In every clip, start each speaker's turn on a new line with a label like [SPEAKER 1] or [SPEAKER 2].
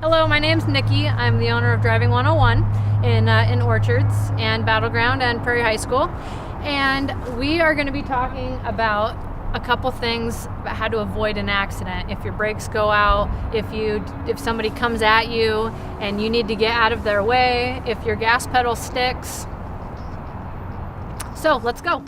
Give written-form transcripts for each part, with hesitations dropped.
[SPEAKER 1] Hello, my name's Nikki. I'm the owner of Driving 101 in Orchards and Battleground and Prairie High School. And we are going to be talking about a couple things about how to avoid an accident. If your brakes go out, if somebody comes at you and you need to get out of their way, if your gas pedal sticks. So let's go.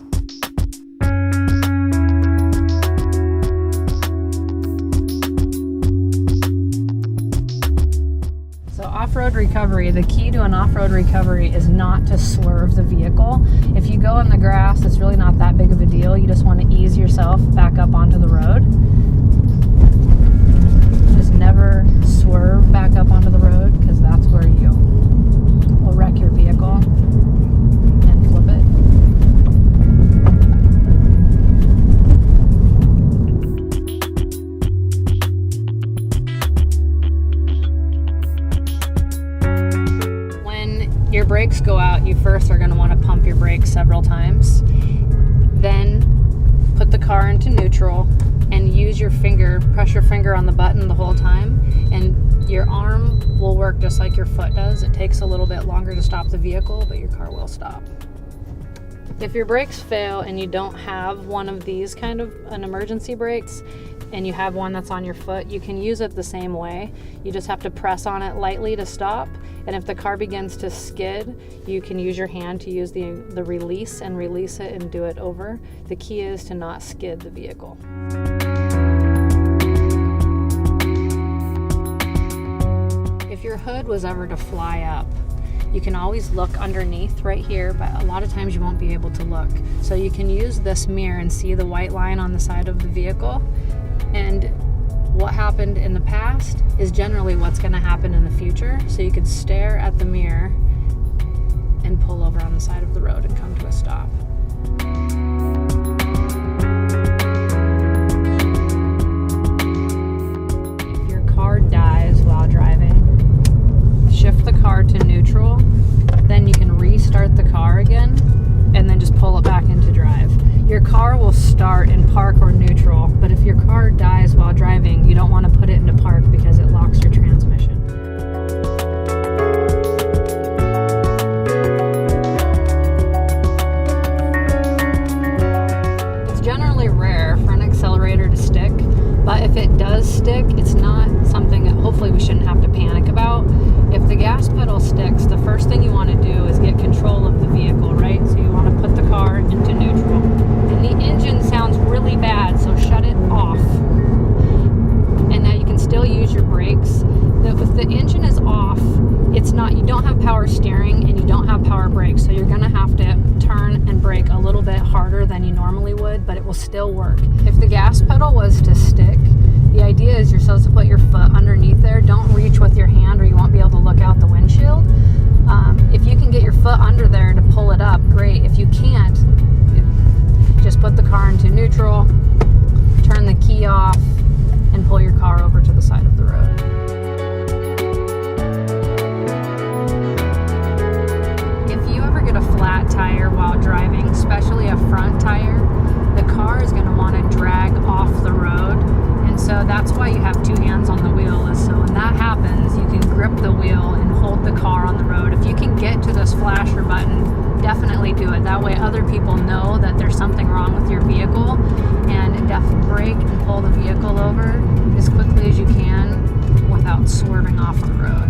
[SPEAKER 1] Off-road recovery, the key to an off-road recovery is not to swerve the vehicle. If you go in the grass, it's really not that big of a deal. You just want to ease yourself back up onto the road. Just never swerve back up onto the road, because that's where you will wreck your vehicle and flip it. Your brakes go out, you first are going to want to pump your brakes several times. Then put the car into neutral and use your finger, press your finger on the button the whole time, and your arm will work just like your foot does. It takes a little bit longer to stop the vehicle, but your car will stop. If your brakes fail and you don't have one of these kind of an emergency brakes, and you have one that's on your foot, you can use it the same way. You just have to press on it lightly to stop, and if the car begins to skid, you can use your hand to use the release and release it and do it over. The key is to not skid the vehicle. If your hood was ever to fly up, you can always look underneath right here, but a lot of times you won't be able to look. So you can use this mirror and see the white line on the side of the vehicle. And what happened in the past is generally what's going to happen in the future. So you could stare at the mirror and pull over on the side of the road and come to a stop. If your car dies while driving, shift the car to neutral, then you can restart the car again and then just pull it back into drive. Your car will start in park or neutral, but if your car dies while driving, you don't want to put it into park because it locks your transmission. It's generally rare for an accelerator to stick, but if it does stick, it's not something that hopefully we shouldn't have to panic about. If the gas pedal sticks, the first thing you want to do is get control of the vehicle, right? So you want to put the car into neutral. And the engine sounds really bad, so shut it off. And now you can still use your brakes. If the engine is off, you don't have power steering and you don't have power brakes, so you're gonna have to turn and brake a little bit harder than you normally would, but it will still work. If the gas pedal was to stick, the idea is you're supposed to put your foot underneath there. Don't reach with your hand or you won't be able to look out the windshield. If you can get your foot under there to pull it up, great. If you can't, just put the car into neutral, turn the key off, and pull your car over to the side of the road. If you ever get a flat tire while driving, especially a front tire, the car is going to want to drag off the road. And so that's why you have two hands on the wheel. So when that happens, you can grip the wheel and hold the car on the road. If you can get to this flasher button, definitely do it. That way other people know that there's something wrong with your vehicle, and definitely brake and pull the vehicle over as quickly as you can without swerving off the road.